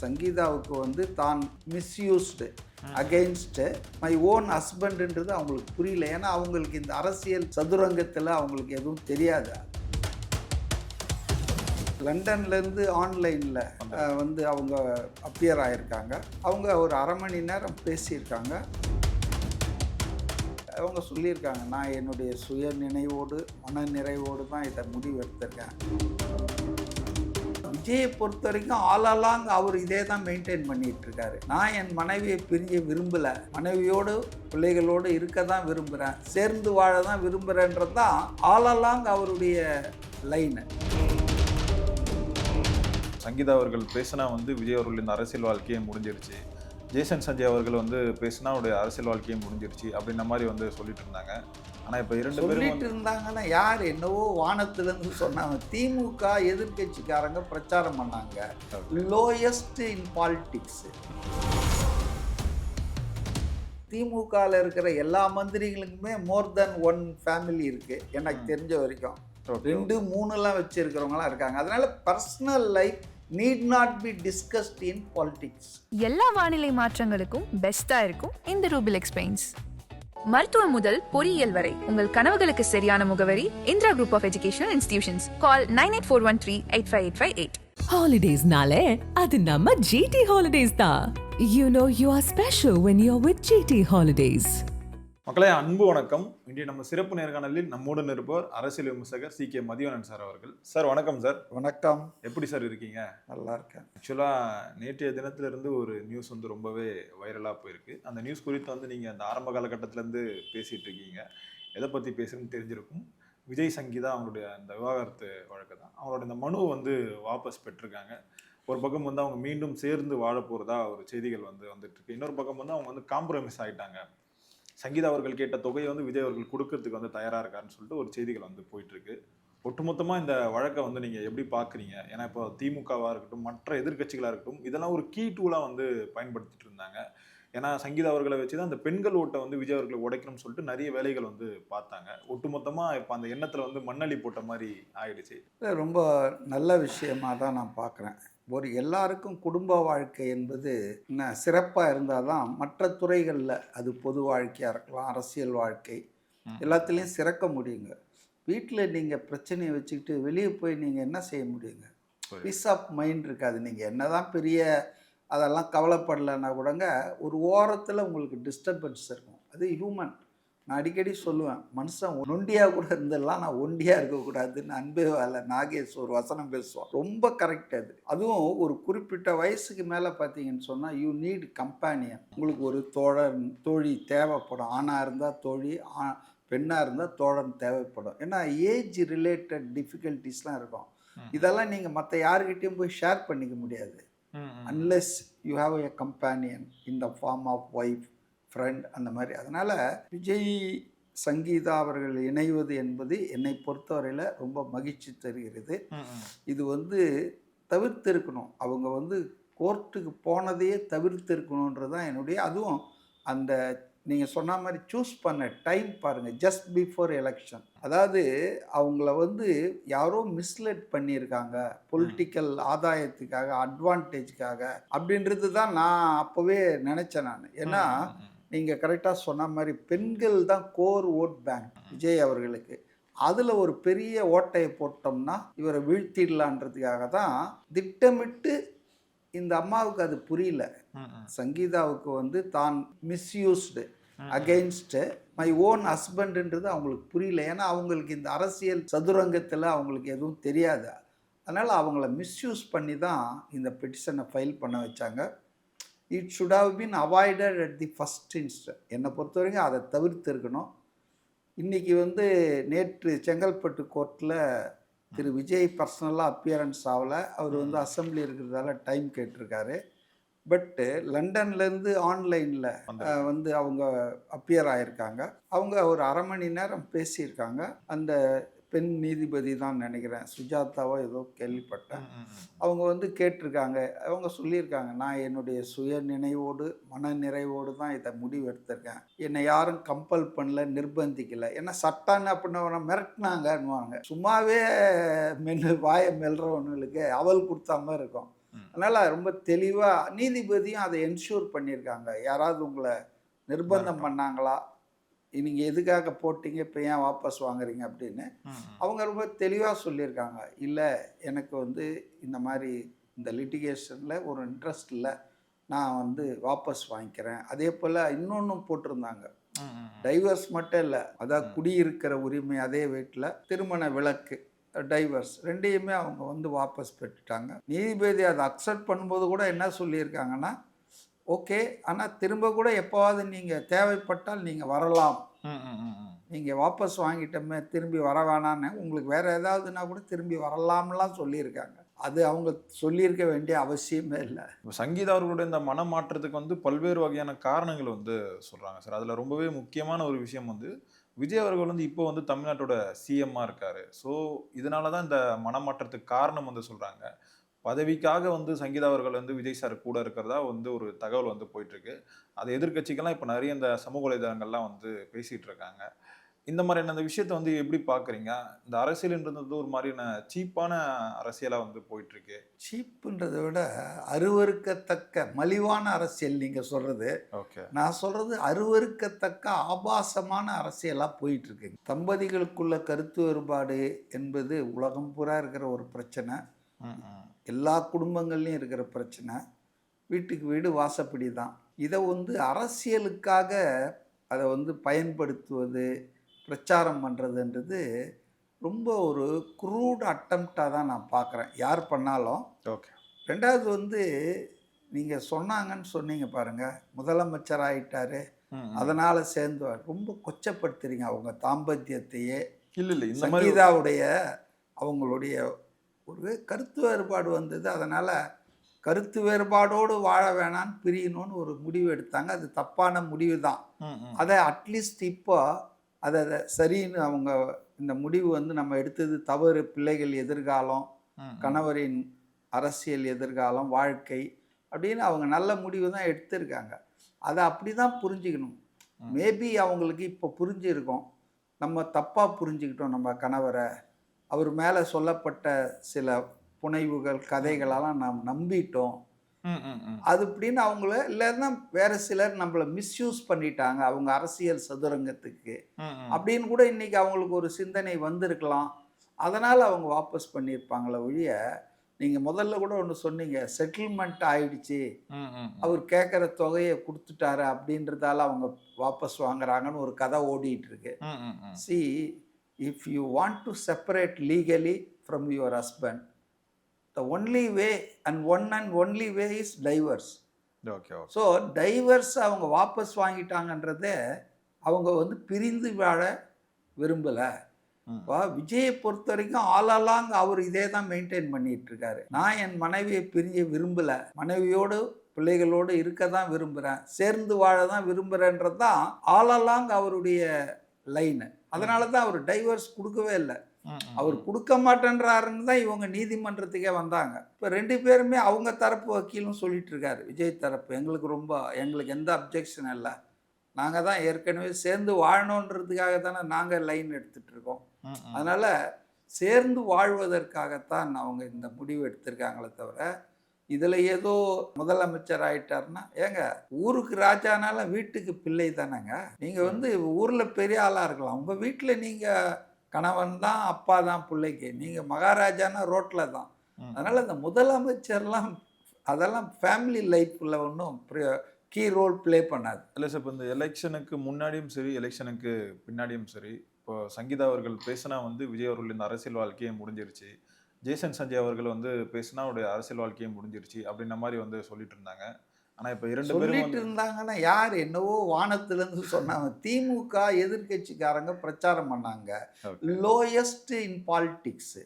சங்கீதாவுக்கு வந்து தான் misused against my own ஹஸ்பண்டுன்றது அவங்களுக்கு புரியல. ஏன்னா அவங்களுக்கு இந்த அரசியல் சதுரங்கத்தில் அவங்களுக்கு எதுவும் தெரியாது. லண்டன்லேருந்து ஆன்லைனில் வந்து அவங்க அப்பியர் ஆகியிருக்காங்க. அவங்க ஒரு அரை மணி நேரம் பேசியிருக்காங்க. அவங்க சொல்லியிருக்காங்க, நான் என்னுடைய சுய நினைவோடு மன நிறைவோடு தான் இதை முடிவு எடுத்திருக்கேன். விஜயை பொறுத்த வரைக்கும் ஆலாலாங் அவர் இதே தான் மெயின்டைன் பண்ணிட்டு இருக்காரு. நான் என் மனைவியை பிரிய விரும்பலை, மனைவியோடு பிள்ளைகளோடு இருக்க தான் விரும்புகிறேன், சேர்ந்து வாழ தான் விரும்புகிறேன்றது தான் ஆலாலாங் அவருடைய லைனு. சங்கீதா அவர்கள் பேசினா வந்து விஜய் அவர்கள் இந்த அரசியல் வாழ்க்கையே முடிஞ்சிருச்சு, ஜேசன் சஞ்சய் அவர்கள் வந்து பேசினா அவருடைய அரசியல் வாழ்க்கையே முடிஞ்சிருச்சு அப்படின்ற மாதிரி வந்து சொல்லிட்டு இருந்தாங்க. ஆனால் இப்போ இரண்டு பேரும் சொல்லிட்டு இருந்தாங்கன்னா யார் என்னவோ வானத்திலேருந்து சொன்னாங்க. திமுக எதிர்கட்சிக்காரங்க பிரச்சாரம் பண்ணாங்க, லோயஸ்ட் இன் பாலிடிக்ஸ். திமுகவில் இருக்கிற எல்லா மந்திரிகளுக்குமே மோர் தென் ஒன் ஃபேமிலி இருக்குது எனக்கு தெரிஞ்ச வரைக்கும். 2, 3 வச்சுருக்கிறவங்களாம் இருக்காங்க. அதனால personal life need not be discussed in politics. எல்லா வானிலை மாற்றங்களுக்கும் பெஸ்டா இருக்கும் இந்த ரூபில் எக்ஸ்பிளைன்ஸ். மருத்துவம் முதல் பொறியியல் வரை உங்கள் கனவுகளுக்கு சரியான முகவரி Indira group of educational institutions. Call 9841385858. Holidays-nale adu namma GT Holidays da. You know you are special when you're with GT Holidays. மக்களே, அன்பு வணக்கம். இன்றைய நம்ம சிறப்பு நேர்காணலில் நம்முடன் இருப்பவர் அரசியல் விமர்சகர் CK மதிவணன் சார் அவர்கள். சார் வணக்கம். சார் வணக்கம். எப்படி சார் இருக்கீங்க? நல்லா இருக்கேன். ஆக்சுவலாக நேற்றைய தினத்திலிருந்து ஒரு நியூஸ் வந்து ரொம்பவே வைரலாக போயிருக்கு. அந்த நியூஸ் குறித்து வந்து நீங்கள் அந்த ஆரம்ப காலகட்டத்திலேருந்து பேசிகிட்டு இருக்கீங்க. எதை பற்றி பேசுகிறேன்னு தெரிஞ்சிருக்கும். விஜய் சங்கீதா அவங்களுடைய அந்த விவாகரத்து வழக்கு தான். அவங்களோட இந்த மனுவை வந்து வாபஸ் பெற்றிருக்காங்க. ஒரு பக்கம் வந்து அவங்க மீண்டும் சேர்ந்து வாழ போகிறதா ஒரு செய்திகள் வந்து வந்துட்டு இருக்கு. இன்னொரு பக்கம் வந்து அவங்க வந்து காம்ப்ரமைஸ் ஆகிட்டாங்க. சங்கீதா அவர்கள் கேட்ட தொகையை வந்து விஜய் அவர்கள் கொடுக்கறதுக்கு வந்து தயாராக இருக்காருன்னு சொல்லிட்டு ஒரு செய்திகள் வந்து போயிட்டுருக்கு. ஒட்டுமொத்தமாக இந்த வழக்கை வந்து நீங்கள் எப்படி பார்க்குறீங்க? ஏன்னா இப்போ திமுகவாக இருக்கட்டும், மற்ற எதிர்கட்சிகளாக இருக்கட்டும், இதெல்லாம் ஒரு கீ டூலாக வந்து பயன்படுத்திட்டு இருந்தாங்க. ஏன்னா சங்கீதா அவர்களை வச்சு தான் அந்த பெண்கள் ஓட்டை வந்து விஜய் அவர்களை உடைக்கணும்னு சொல்லிட்டு நிறைய வேலைகள் வந்து பார்த்தாங்க. ஒட்டுமொத்தமாக இப்போ அந்த எண்ணத்தில் வந்து மண்ணள்ளி போட்ட மாதிரி ஆயிடுச்சு. ரொம்ப நல்ல விஷயமாக தான் நான் பார்க்குறேன். ஒரு எல்லாருக்கும் குடும்ப வாழ்க்கை என்பது என்ன சிறப்பாக இருந்தால் தான் மற்ற துறைகளில், அது பொது வாழ்க்கையாக இருக்கலாம், அரசியல் வாழ்க்கை, எல்லாத்துலேயும் சிறக்க முடியுங்க. வீட்டில் நீங்கள் பிரச்சனையை வச்சுக்கிட்டு வெளியே போய் நீங்கள் என்ன செய்ய முடியுங்க? பீஸ் ஆஃப் மைண்ட் இருக்காது. நீங்கள் என்ன தான் பெரிய அதெல்லாம் கவலைப்படலைன்னா கூடங்க ஒரு ஓரத்தில் உங்களுக்கு டிஸ்டர்பன்ஸ் இருக்கும். அது ஹியூமன். நான் அடிக்கடி சொல்லுவேன், மனுஷன் நொண்டியாக கூட இருந்தெல்லாம் நான் ஒண்டியாக இருக்கக்கூடாதுன்னு அன்பே வேலை நாகேஷ் ஒரு வசனம் பேசுவான். ரொம்ப கரெக்ட் அது. அதுவும் ஒரு குறிப்பிட்ட வயசுக்கு மேலே பார்த்தீங்கன்னு சொன்னால் யூ நீட் கம்பேனியன். உங்களுக்கு ஒரு தோழி தேவைப்படும். ஆணாக இருந்தால் தோழி, பெண்ணாக இருந்தால் தோழன் தேவைப்படும். ஏன்னா ஏஜ் ரிலேட்டட் டிஃபிகல்ட்டிஸ்லாம் இருக்கும். இதெல்லாம் நீங்கள் மற்ற யாருக்கிட்டையும் போய் ஷேர் பண்ணிக்க முடியாது unless you have a companion in the form of wife, friend, அந்த மாதிரி. அதனால் விஜய் சங்கீதா அவர்கள் இணைவது என்பது என்னை பொறுத்தவரையில் ரொம்ப மகிழ்ச்சி தருகிறது. இது வந்து தவிர்த்திருக்கணும். அவங்க வந்து கோர்ட்டுக்கு போனதையே தவிர்த்திருக்கணுன்றது தான் என்னுடைய. அதுவும் அந்த நீங்கள் சொன்ன மாதிரி சூஸ் பண்ண டைம் பாருங்கள், ஜஸ்ட் பிஃபோர் எலெக்ஷன். அதாவது அவங்கள வந்து யாரோ மிஸ்லெட் பண்ணியிருக்காங்க பொலிட்டிக்கல் ஆதாயத்துக்காக, அட்வான்டேஜுக்காக அப்படின்றது தான் நான் அப்போவே நினச்சேன் நான். ஏன்னா நீங்கள் கரெக்டாக சொன்ன மாதிரி பெண்கள் தான் கோர் ஓட் பேங்க் விஜய் அவர்களுக்கு. அதில் ஒரு பெரிய ஓட்டையை போட்டோம்னா இவரை வீழ்த்திடலான்றதுக்காக தான் திட்டமிட்டு. இந்த அம்மாவுக்கு அது புரியல. சங்கீதாவுக்கு வந்து தான் மிஸ்யூஸ்டு அகெயின்ஸ்ட் மை ஓன் ஹஸ்பண்டுன்றது அவங்களுக்கு புரியல. ஏன்னா அவங்களுக்கு இந்த அரசியல் சதுரங்கத்தில் அவங்களுக்கு எதுவும் தெரியாது. அதனால் அவங்கள மிஸ்யூஸ் பண்ணி தான் இந்த பெட்டிஷனை ஃபைல் பண்ண வச்சாங்க. It should have been avoided at the first instant. என்னை பொறுத்த வரைக்கும் அதை தவிர்த்து இருக்கணும். இன்றைக்கி வந்து நேற்று செங்கல்பட்டு கோர்ட்டில் திரு விஜய் பர்சனலாக அப்பியரன்ஸ் ஆகலை. அவர் வந்து அசம்பிளி இருக்கிறதால டைம் கேட்டிருக்காரு. பட்டு லண்டன்லேருந்து ஆன்லைனில் வந்து அவங்க அப்பியர் ஆகியிருக்காங்க. அவங்க ஒரு அரை மணி நேரம் பேசியிருக்காங்க. அந்த பெண் நீதிபதி தான் நினைக்கிறேன், சுஜாதாவோ ஏதோ கேள்விப்பட்டேன். அவங்க வந்து கேட்டிருக்காங்க. அவங்க சொல்லியிருக்காங்க, நான் என்னுடைய சுய நினைவோடு மன நிறைவோடு தான் இதை முடிவு எடுத்திருக்கேன், என்னை யாரும் கம்பல் பண்ணல, நிர்பந்திக்கலை. ஏன்னா சட்டான்னு அப்படின்னா மிரட்டினாங்கன்னுவாங்க. சும்மாவே வாயை மெல்றவனுங்களுக்கு அவல் கொடுத்த மாதிரி இருக்கும். அதனால் ரொம்ப தெளிவாக நீதிபதியும் அதை என்ஷூர் பண்ணியிருக்காங்க. யாராவது உங்களை நிர்பந்தம் பண்ணாங்களா, நீங்கள் எதுக்காக போட்டீங்க, இப்போ ஏன் வாபஸ் வாங்குறீங்க அப்படின்னு அவங்க ரொம்ப தெளிவாக சொல்லியிருக்காங்க. இல்லை, எனக்கு வந்து இந்த மாதிரி இந்த லிட்டிகேஷனில் ஒரு இன்ட்ரெஸ்ட் இல்லை, நான் வந்து வாபஸ் வாங்கிக்கிறேன். அதே போல் இன்னொன்றும் போட்டிருந்தாங்க, டைவர்ஸ் மட்டும் இல்லை, அதாவது குடியிருக்கிற உரிமை அதே வீட்டில், திருமண விலக்கு, டைவர்ஸ் ரெண்டையுமே அவங்க வந்து வாபஸ் பெற்றுட்டாங்க. நீதிபதி அதை அக்செப்ட் பண்ணும்போது கூட என்ன சொல்லியிருக்காங்கன்னா, ஓகே, ஆனால் திரும்ப கூட எப்போவாவது நீங்கள் தேவைப்பட்டால் நீங்கள் வரலாம், நீங்கள் வாபஸ் வாங்கிட்டோமே திரும்பி வர வேணான்னு, உங்களுக்கு வேறு ஏதாவதுனா கூட திரும்பி வரலாம்லாம் சொல்லியிருக்காங்க. அது அவங்க சொல்லியிருக்க வேண்டிய அவசியமே இல்லை. சங்கீதா அவர்களுடைய இந்த மனமாற்றத்துக்கு வந்து பல்வேறு வகையான காரணங்கள் வந்து சொல்கிறாங்க சார். அதில் ரொம்பவே முக்கியமான ஒரு விஷயம் வந்து விஜய் அவர்கள் வந்து இப்போ வந்து தமிழ்நாட்டோட சிஎம்மாக இருக்காரு. ஸோ இதனால தான் இந்த மனமாற்றத்துக்கு காரணம் வந்து சொல்கிறாங்க. பதவிக்காக வந்து சங்கீதா அவர்கள் வந்து விஜய் சார் கூட இருக்கிறதா வந்து ஒரு தகவல் வந்து போயிட்டுருக்கு. அது எதிர்கட்சிகள்லாம் இப்போ நிறைய இந்த சமூக வலைதளங்கள்லாம் வந்து பேசிகிட்டு இருக்காங்க. இந்த மாதிரியான அந்த விஷயத்த வந்து எப்படி பார்க்குறீங்க? இந்த அரசியல்ன்றது வந்து ஒரு மாதிரியான சீப்பான அரசியலாக வந்து போயிட்டுருக்கு. சீப்புன்றதை விட அருவருக்கத்தக்க மலிவான அரசியல் நீங்கள் சொல்கிறது. ஓகே, நான் சொல்கிறது அருவருக்கத்தக்க ஆபாசமான அரசியலாக போயிட்டுருக்குங்க. தம்பதிகளுக்குள்ள கருத்து வேறுபாடு என்பது உலகம் பூரா இருக்கிற ஒரு பிரச்சனை, எல்லா குடும்பங்கள்லையும் இருக்கிற பிரச்சனை, வீட்டுக்கு வீடு வாசப்படி தான். இதை வந்து அரசியலுக்காக அதை வந்து பயன்படுத்துவது, பிரச்சாரம் பண்ணுறதுன்றது ரொம்ப ஒரு குரூட் அட்டம்ப்டாக தான் நான் பார்க்குறேன், யார் பண்ணாலும். ஓகே. ரெண்டாவது வந்து நீங்கள் சொன்னாங்கன்னு சொன்னீங்க பாருங்கள், முதலமைச்சர் ஆகிட்டாரு அதனால் சேர்ந்து ரொம்ப கொச்சப்படுத்துறீங்க அவங்க தாம்பத்தியத்தையே. இல்லை இந்த மாதிரி சங்கீதாவுடைய அவங்களுடைய ஒரு கருத்து வேறுபாடு வந்தது, அதனால் கருத்து வேறுபாடோடு வாழ வேணான்னு பிரியணும்னு ஒரு முடிவு எடுத்தாங்க. அது தப்பான முடிவு தான். அதை அட்லீஸ்ட் இப்போ அதை சரின்னு அவங்க இந்த முடிவு வந்து நம்ம எடுத்தது தவறு, பிள்ளைகள் எதிர்காலம், கணவரின் அரசியல் எதிர்காலம், வாழ்க்கை அப்படின்னு அவங்க நல்ல முடிவு தான் எடுத்திருக்காங்க. அதை அப்படி தான் புரிஞ்சுக்கணும். மேபி அவங்களுக்கு இப்போ புரிஞ்சிருக்கோம், நம்ம தப்பாக புரிஞ்சுக்கிட்டோம் நம்ம கணவரை, அவர் மேலே சொல்லப்பட்ட சில புனைவுகள் கதைகளெல்லாம் நாம் நம்பிட்டோம், அது இப்படின்னு அவங்கள, இல்லைன்னா வேறு சிலர் நம்மளை மிஸ்யூஸ் பண்ணிட்டாங்க அவங்க அரசியல் சதுரங்கத்துக்கு அப்படின்னு கூட இன்றைக்கி அவங்களுக்கு ஒரு சிந்தனை வந்திருக்கலாம். அதனால் அவங்க வாபஸ் பண்ணியிருப்பாங்களே ஒழிய, நீங்கள் முதல்ல கூட ஒன்று சொன்னீங்க, செட்டில்மெண்ட் ஆயிடுச்சு, அவர் கேட்குற தொகையை கொடுத்துட்டாரு அப்படின்றதால அவங்க வாபஸ் வாங்குறாங்கன்னு ஒரு கதை ஓடிட்டு இருக்கு. C, if you want to separate legally from your husband, the only way and only way is divorce. Okay. So divorce அவங்க வாபஸ் வாங்கிட்டாங்கன்றதே அவங்க வந்து பிரிந்து வாழ விரும்பலை. விஜயை பொறுத்த வரைக்கும் ஆலாலாங்க அவர் இதே தான் மெயின்டைன் பண்ணிட்டு இருக்காரு. நான் என் மனைவியை பிரிய விரும்பலை, மனைவியோடு பிள்ளைகளோடு இருக்க தான் விரும்புகிறேன், சேர்ந்து வாழ தான் விரும்புகிறேன்றது தான் ஆலாலாங்க அவருடைய லைனு. அதனால தான் அவர் டைவர்ஸ் கொடுக்கவே இல்லை. அவர் கொடுக்க மாட்டேன்றாருன்னு தான் இவங்க நீதிமன்றத்துக்கே வந்தாங்க. இப்போ ரெண்டு பேருமே அவங்க தரப்பு வக்கீலும் சொல்லிட்டு இருக்காரு, விஜய் தரப்பு எங்களுக்கு எந்த அப்ஜெக்ஷன் இல்லை, நாங்கள் தான் ஏற்கனவே சேர்ந்து வாழணுன்றதுக்காக தானே நாங்கள் லைன் எடுத்துகிட்டு இருக்கோம், அதனால் சேர்ந்து வாழ்வதற்காகத்தான் அவங்க இந்த முடிவு எடுத்திருக்காங்களே தவிர, இதில் ஏதோ முதலமைச்சர் ஆகிட்டாருன்னா, ஏங்க ஊருக்கு ராஜானாலும் வீட்டுக்கு பிள்ளை தானேங்க. நீங்கள் வந்து ஊரில் பெரிய ஆளாக இருக்கலாம், உங்கள் வீட்டில் நீங்கள் கணவன் தான், அப்பா தான் பிள்ளைக்கு, நீங்கள் மகாராஜானா ரோட்டில் தான். அதனால் இந்த முதலமைச்சர்லாம் அதெல்லாம் ஃபேமிலி லைஃப்பில் ஒன்றும் கீ ரோல் ப்ளே பண்ணாது. இல்லை சார், இப்போ இந்த எலெக்ஷனுக்கு முன்னாடியும் சரி, எலெக்ஷனுக்கு பின்னாடியும் சரி, இப்போ சங்கீதா அவர்கள் பேசினா வந்து விஜய் அவர்கள் இந்த அரசியல் வாழ்க்கையே முடிஞ்சிருச்சு, ஜேசன் சஞ்சய் அவர்கள் வந்து பேசினா அவருடைய அரசியல் வாழ்க்கையே முடிஞ்சிருச்சு அப்படின்ற மாதிரி வந்து சொல்லிட்டு இருந்தாங்க. ஆனால் இப்போ இரண்டு பேரும் சொல்லிட்டு இருந்தாங்கன்னா யார் என்னவோ வானத்திலேருந்து சொன்னாங்க. திமுக எதிர்கட்சிக்காரங்க பிரச்சாரம் பண்ணாங்க, லோயஸ்ட் இன் பாலிடிக்ஸ்.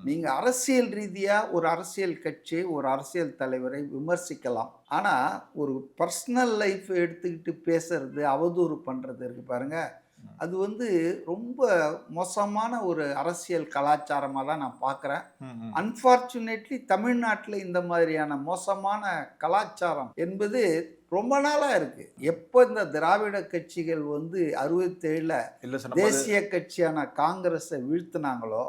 நீங்கள் அரசியல் ரீதியாக ஒரு அரசியல் கட்சி, ஒரு அரசியல் தலைவரை விமர்சிக்கலாம், ஆனால் ஒரு பர்சனல் லைஃப் எடுத்துக்கிட்டு பேசுறது, அவதூறு பண்ணுறது இருக்கு பாருங்க, அது வந்து ரொம்ப மோசமான ஒரு அரசியல் கலாச்சாரமாக தான் நான் பார்க்குறேன். அன்ஃபார்ச்சுனேட்லி தமிழ்நாட்டில் இந்த மாதிரியான மோசமான கலாச்சாரம் என்பது ரொம்ப நாளாக இருக்குது. எப்போ இந்த திராவிட கட்சிகள் வந்து 67 தேசிய கட்சியான காங்கிரஸை வீழ்த்தினாங்களோ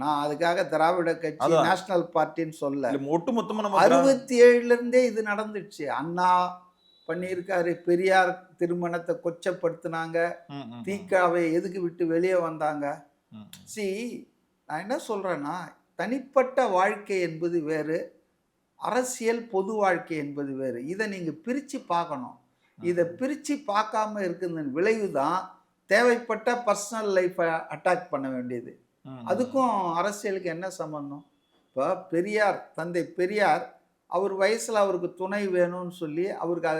நான் அதுக்காக திராவிட கட்சி அதான். நேஷனல் பார்ட்டின்னு சொல்ல. இல்ல ஒட்டுமொத்தமா நம்ம 67 இது நடந்துடுச்சு. அண்ணா பண்ணியிருக்காரு, பெரியார் திருமணத்தை கொச்சப்படுத்தினாங்க, ம், ம், தீக்காவை எதுக்கு விட்டு வெளியே வந்தாங்க. ம், சி, நான் என்ன சொல்றேன்னா, தனிப்பட்ட வாழ்க்கை என்பது வேறு, அரசியல் பொது வாழ்க்கை என்பது வேறு. இதை நீங்க பிரிச்சு பார்க்கணும். இதை பிரிச்சு பார்க்காம இருக்கிறதன் விளைவு தான் தேவைப்பட்ட பர்சனல் லைஃப்பை அட்டாக் பண்ண வேண்டியது. ம், அதுக்கும் அரசியலுக்கு என்ன சம்பந்தம்? இப்போ பெரியார், தந்தை பெரியார், அவர் வயசில் அவருக்கு துணை வேணும்னு சொல்லி அவருக்கு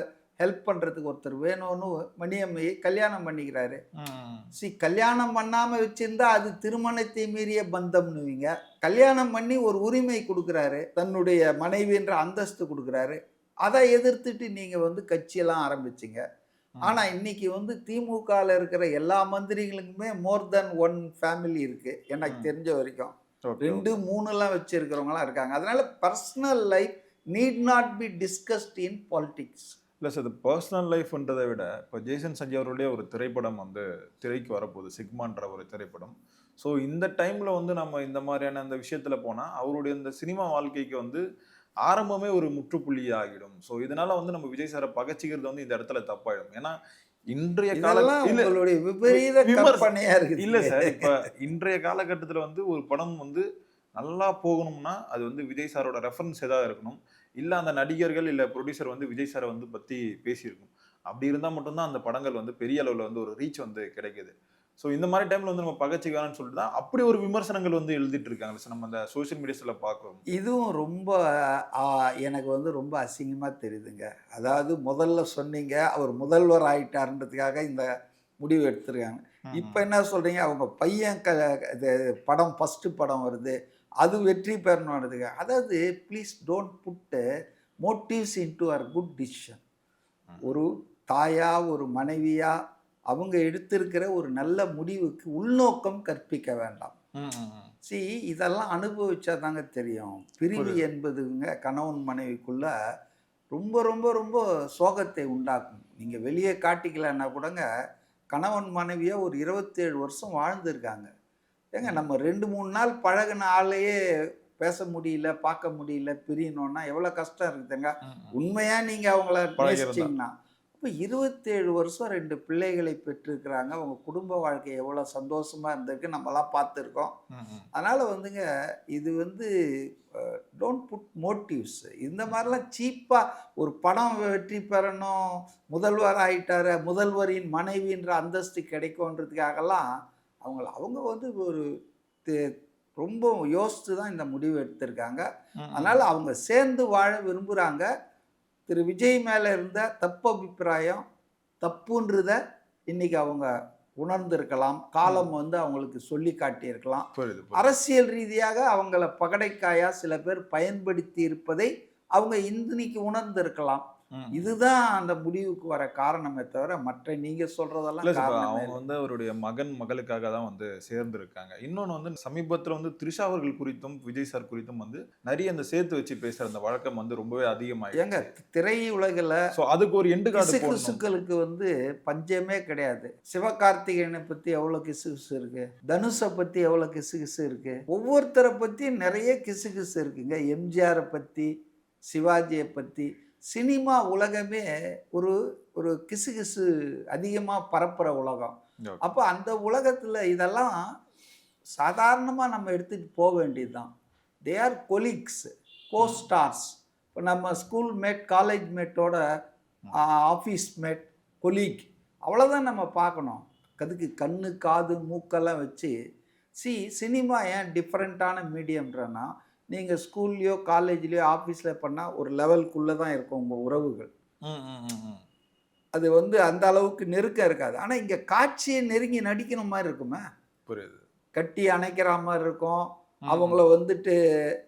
ஹெல்ப் பண்ணுறதுக்கு ஒருத்தர் வேணும்னு மணியம்மையை கல்யாணம் பண்ணிக்கிறாரு. ம், சி, கல்யாணம் பண்ணாமல் வச்சிருந்தா அது திருமணத்தை மீறிய பந்தம்னுவீங்க. கல்யாணம் பண்ணி ஒரு உரிமை கொடுக்குறாரு, தன்னுடைய மனைவின்ற அந்தஸ்து கொடுக்குறாரு. அதை எதிர்த்துட்டு நீங்கள் வந்து கட்சியெல்லாம் ஆரம்பிச்சிங்க. ஆனால் இன்னைக்கு வந்து திமுகவில் இருக்கிற எல்லா மந்திரிகளுக்குமே மோர் தென் ஒன் ஃபேமிலி இருக்குது எனக்கு தெரிஞ்ச வரைக்கும். ஓகே. 2, 3லாம் வச்சிருக்கிறவங்களாம் இருக்காங்க. அதனால personal life need not be discussed in politics. இல்லை சார், இது பர்சனல் லைஃப்ன்றதை விட இப்போ ஜேசன் சஞ்சய் அவருடைய ஒரு திரைப்படம் வந்து திரைக்கு வரப்போகுது, சிக்மான்ற ஒரு திரைப்படம். ஸோ இந்த டைமில் வந்து நம்ம இந்த மாதிரியான அந்த விஷயத்தில் போனால் அவருடைய இந்த சினிமா வாழ்க்கைக்கு வந்து ஆரம்பமே ஒரு முற்றுப்புள்ளி ஆகிடும். ஸோ இதனால வந்து நம்ம விஜய் சாரை பகச்சிக்கிறது வந்து இந்த இடத்துல தப்பாயிடும். ஏன்னா இன்றைய இதெல்லாம் உங்களுடைய விபரீத கற்பனையா இருக்குது. இல்லை சார், இப்போ இன்றைய காலகட்டத்தில் வந்து ஒரு படம் வந்து நல்லா போகணும்னா அது வந்து விஜய் சாரோட ரெஃபரன்ஸ் எதாவது இருக்கணும், இல்லை அந்த நடிகர்கள் இல்லை ப்ரொடியூசர் வந்து விஜய் சாரை வந்து பற்றி பேசியிருக்கணும். அப்படி இருந்தால் மட்டும்தான் அந்த படங்கள் வந்து பெரிய அளவில் வந்து ஒரு ரீச் வந்து கிடைக்குது. ஸோ இந்த மாதிரி டைமில் வந்து நம்ம பகச்சிக்கான்னு சொல்லிட்டு தான் அப்படி ஒரு விமர்சனங்கள் வந்து எழுதிட்டு இருக்காங்க சார், நம்ம அந்த சோஷியல் மீடியாஸில் பார்க்குறோம். இதுவும் ரொம்ப எனக்கு வந்து ரொம்ப அசிங்கமாக தெரியுதுங்க. அதாவது முதல்ல சொன்னீங்க அவர் முதல்வர் ஆயிட்டாருன்றதுக்காக இந்த முடிவு எடுத்துருக்காங்க. இப்போ என்ன சொல்கிறீங்க, அவங்க பையன் இது படம் ஃபஸ்ட்டு படம் வருது, அது வெற்றி பெறணுன்றதுக்கு. அதாவது please don't put motives into our good decision. ஒரு தாயா, ஒரு மனைவியா அவங்க எடுத்திருக்கிற ஒரு நல்ல முடிவுக்கு உள்நோக்கம் கற்பிக்க வேண்டாம். சி, இதெல்லாம் அனுபவிச்சா தாங்க தெரியும். பிரிவு என்பதுங்க கணவன் மனைவிக்குள்ள ரொம்ப ரொம்ப ரொம்ப சோகத்தை உண்டாக்கும். நீங்கள் வெளியே காட்டிக்கலன்னா கூடங்க கணவன் மனைவியை ஒரு 27 வருஷம் வாழ்ந்துருக்காங்க. ஏங்க, நம்ம 2-3 நாள் பழகின ஆளையே பேச முடியல, பார்க்க முடியல, பிரியணும்னா எவ்வளோ கஷ்டம் இருக்குதுங்க. உண்மையாக நீங்கள் அவங்கள பேசிச்சிங்கன்னா. இப்போ 27 வருஷம் 2 பிள்ளைகளை பெற்றிருக்கிறாங்க. அவங்க குடும்ப வாழ்க்கை எவ்வளோ சந்தோஷமாக இருந்திருக்கு நம்மலாம் பார்த்துருக்கோம். அதனால் வந்துங்க இது வந்து டோன்ட் புட் மோட்டிவ்ஸ். இந்த மாதிரிலாம் சீப்பாக ஒரு படம் வெற்றி பெறணும், முதல்வர் ஆகிட்டார், முதல்வரின் மனைவின்ற அந்தஸ்து கிடைக்கும்ன்றதுக்காகலாம் அவங்க வந்து ஒரு ரொம்ப யோசித்து தான் இந்த முடிவு எடுத்திருக்காங்க. அதனால் அவங்க சேர்ந்து வாழ விரும்புகிறாங்க. திரு விஜய் மேலே இருந்த தப்பு அபிப்பிராயம் தப்புன்றத இன்னைக்கு அவங்க உணர்ந்திருக்கலாம். காலம் வந்து அவங்களுக்கு சொல்லி காட்டியிருக்கலாம். அரசியல் ரீதியாக அவங்கள பகடைக்காயா சில பேர் பயன்படுத்தி இருப்பதை அவங்க இன்னைக்கு உணர்ந்திருக்கலாம். இதுதான் அந்த முடிவுக்கு வர காரணமே தவிர மற்ற நீங்க சொல்றதெல்லாம் அவங்க வந்து அவருடைய மகளுக்காக தான் வந்து சேர்ந்திருக்காங்க. இன்னொன்று வந்து சமீபத்தில் வந்து த்ரிஷா அவர்கள் குறித்தும் விஜய் சார் குறித்தும் வந்து நிறைய அந்த சேர்த்து வச்சு பேசுற அந்த வழக்கம் வந்து ரொம்பவே அதிகமாயிடுச்சு. ஏங்க, திரை உலகில் அதுக்கு ஒரு எண்டு கார்டு கிசுகிசுக்களுக்கு வந்து பஞ்சமே கிடையாது. சிவகார்த்திகேயனை பத்தி எவ்வளவு கிசுகிசு இருக்கு, தனுஷை பத்தி எவ்வளவு கிசுகிசு இருக்கு, ஒவ்வொருத்தரை பத்தி நிறைய கிசுகிசு இருக்குங்க. எம்ஜிஆரை பத்தி, சிவாஜியை பத்தி சினிமா உலகமே ஒரு ஒரு கிசுகிசு அதிகமாக பரப்புகிற உலகம். அப்போ அந்த உலகத்தில் இதெல்லாம் சாதாரணமாக நம்ம எடுத்துகிட்டு போக வேண்டியது தான். They are colleagues, costars. இப்போ நம்ம ஸ்கூல் மேட், காலேஜ் மேட்டோட ஆஃபீஸ் மேட், கொலீக், அவ்வளோதான் நம்ம பார்க்கணும். அதுக்கு கண்ணு, காது, மூக்கெல்லாம் வச்சு சினிமா ஏன் டிஃப்ரெண்ட்டான மீடியம்ன்றனா, நீங்கள் ஸ்கூல்லையோ காலேஜ்லேயோ ஆஃபீஸில் பண்ணால் ஒரு லெவலுக்குள்ளே தான் இருக்கும் உங்கள் உறவுகள். அது வந்து அந்த அளவுக்கு நெருக்கம் இருக்காது. ஆனால் இங்கே காட்சியை நெருங்கி நடிக்கிற மாதிரி இருக்குமே, புரியுது, கட்டி அணைக்கிற மாதிரி இருக்கும், அவங்கள வந்துட்டு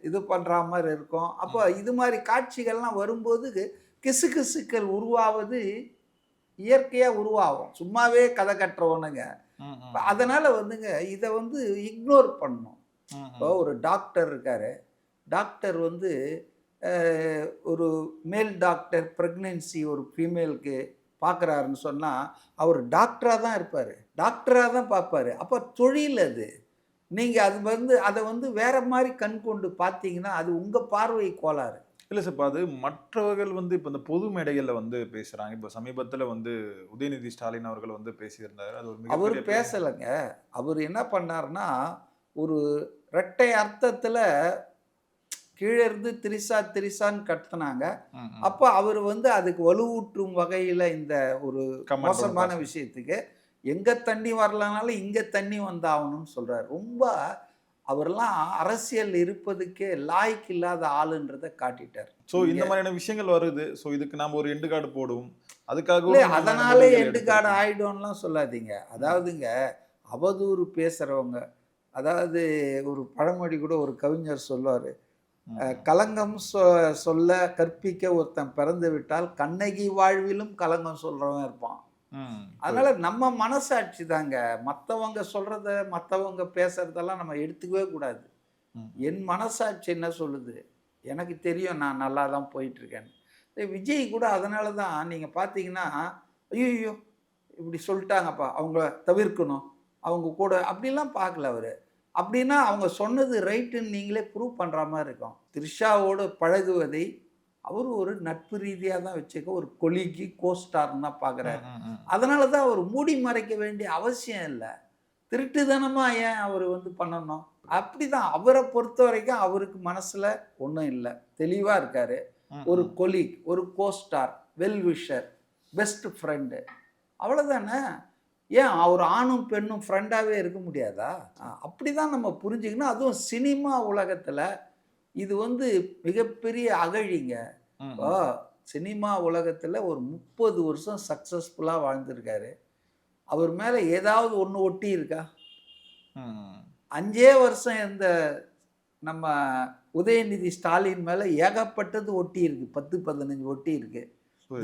இது பண்ணுற மாதிரி இருக்கும். அப்போ இது மாதிரி காட்சிகள்லாம் வரும்போது கிசுகிசுக்கள் உருவாவது இயற்கையாக உருவாகும். சும்மாவே கதை கட்டுறவனுங்க. அதனால் வந்துங்க இதை வந்து இக்னோர் பண்ணணும். இப்போ ஒரு டாக்டர் இருக்கார், டாக்டர் வந்து ஒரு மேல் டாக்டர் ப்ரெக்னென்சி ஒரு ஃபீமேலுக்கு பார்க்குறாருன்னு சொன்னால் அவர் டாக்டராக தான் இருப்பார், டாக்டராக தான் பார்ப்பார். அப்போ தொழில் அது. நீங்கள் அதை வந்து வேற மாதிரி கண் கொண்டு பார்த்தீங்கன்னா அது உங்கள் பார்வை கோளாறு. இல்லை சார், இப்போ அது மற்றவர்கள் வந்து இப்போ இந்த பொது மேடைகளில் வந்து பேசுகிறாங்க. இப்போ சமீபத்தில் வந்து உதயநிதி ஸ்டாலின் அவர்கள் வந்து பேசியிருந்தார். அது ஒரு அவர் மிகப்பெரிய பேசலைங்க. அவர் என்ன பண்ணாருன்னா, ஒரு இரட்டை அர்த்தத்தில் கீழே இருந்து திரிசா திரிசான்னு கத்துனாங்க. ம், ம். அப்போ அவர் வந்து அதுக்கு வலுவூட்டும் வகையில் இந்த ஒரு Comment மோசமான ஒண்ணு விஷயத்துக்கு எங்கே தண்ணி வரலனாலும் இங்கே தண்ணி வந்தாகணும்னு சொல்கிறார். ரொம்ப அவரெல்லாம் அரசியல் இருப்பதுக்கே லாய்க்கு இல்லாத ஆளுன்றதை காட்டிட்டார். ஸோ இந்த மாதிரியான விஷயங்கள் வருது. ஸோ இதுக்கு நாம் ஒரு எண்டு கார்டு போடுவோம். அதுக்காக இல்லை அதனாலே எண்டு கார்டு ஆயிடும்லாம் சொல்லாதீங்க. அதாவதுங்க அவதூறு பேசுகிறவங்க, அதாவது ஒரு பழமொழி கூட ஒரு கவிஞர் சொல்லுவார், கலங்கம் சொல்ல கற்பிக்க ஒருத்தன் பிறந்து விட்டால் கண்ணகி வாழ்விலும் கலங்கம் சொல்கிறவன் இருப்பான். அதனால நம்ம மனசாட்சி தாங்க, மற்றவங்க சொல்கிறத மற்றவங்க பேசுறதெல்லாம் நம்ம எடுத்துக்கவே கூடாது. என் மனசாட்சி என்ன சொல்லுது, எனக்கு தெரியும் நான் நல்லா தான் போயிட்டுருக்கேன்னு. விஜய் கூட அதனால தான் நீங்கள் பார்த்தீங்கன்னா, ஐயோ இப்படி சொல்லிட்டாங்கப்பா அவங்க தவிர்க்கணும், அவங்க கூட அப்படிலாம் பார்க்கல அவர். அப்படின்னா அவங்க சொன்னது ரைட்டுன்னு நீங்களே ப்ரூவ் பண்ணுற மாதிரி இருக்கும். த்ரிஷாவோடு பழகுவதை அவர் ஒரு நட்பு ரீதியாக தான் வச்சுக்க, ஒரு கொலிக்கு கோஸ்டார்னு தான் பார்க்குறாரு. அதனால தான் அவர் மூடி மறைக்க வேண்டிய அவசியம் இல்லை. திருட்டுத்தனமாக ஏன் அவர் வந்து பண்ணணும்? அப்படி தான் அவரை பொறுத்த வரைக்கும் அவருக்கு மனசில் ஒன்றும் இல்லை, தெளிவாக இருக்கார். ஒரு கொலிக், ஒரு கோஸ்டார், வெல்விஷர், பெஸ்ட் ஃப்ரெண்டு, அவ்வளோதானே. ஏன் அவர் ஆணும் பெண்ணும் ஃப்ரெண்டாகவே இருக்க முடியாதா? அப்படி தான் நம்ம புரிஞ்சுக்கணும். அதுவும் சினிமா உலகத்தில் இது வந்து மிகப்பெரிய அகழிங்க. இப்போ சினிமா உலகத்தில் ஒரு 30 வருஷம் சக்ஸஸ்ஃபுல்லாக வாழ்ந்திருக்காரு. அவர் மேலே ஏதாவது ஒன்று ஒட்டி இருக்கா? 5 வருஷம் இருந்த நம்ம உதயநிதி ஸ்டாலின் மேலே ஏகப்பட்டது ஒட்டி இருக்கு, 10-15 ஒட்டி இருக்கு.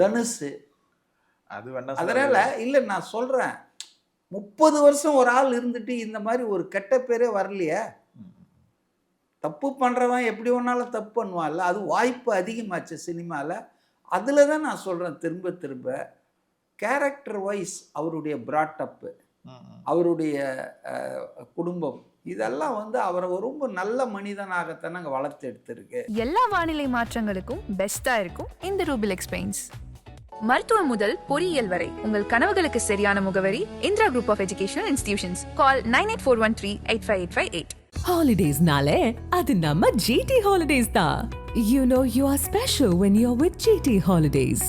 தனுஷ் அது வேணா அதனால இல்லை, நான் சொல்கிறேன் 30 வருஷம் ஒரு ஆள் இருந்துட்டு இந்த மாதிரி ஒரு கெட்ட பேரே வரலையே. தப்பு பண்ணுறவன் எப்படி ஒன்றாலும் தப்பு பண்ணுவான்ல, அது வாய்ப்பு அதிகமாச்சு சினிமாவில். அதில் தான் நான் சொல்கிறேன் திரும்ப திரும்ப, கேரக்டர் வைஸ் அவருடைய பிராட்டப்பு, அவருடைய குடும்பம், இதெல்லாம் வந்து அவரை ரொம்ப நல்ல மனிதனாகத்தான் நாங்கள் வளர்த்து எடுத்திருக்கு. எல்லா வானிலை மாற்றங்களுக்கும் பெஸ்டா இருக்கும் இந்த ரூபில் எக்ஸ்பிளைன்ஸ். மருத்துவம் முதல் பொறியியல் வரை உங்கள் கனவுகளுக்கு சரியான முகவரி Indira group of education institutions. Call 9841385858. Holidays nale, adu namma GT Holidays da. You know you are special when you're with GT Holidays.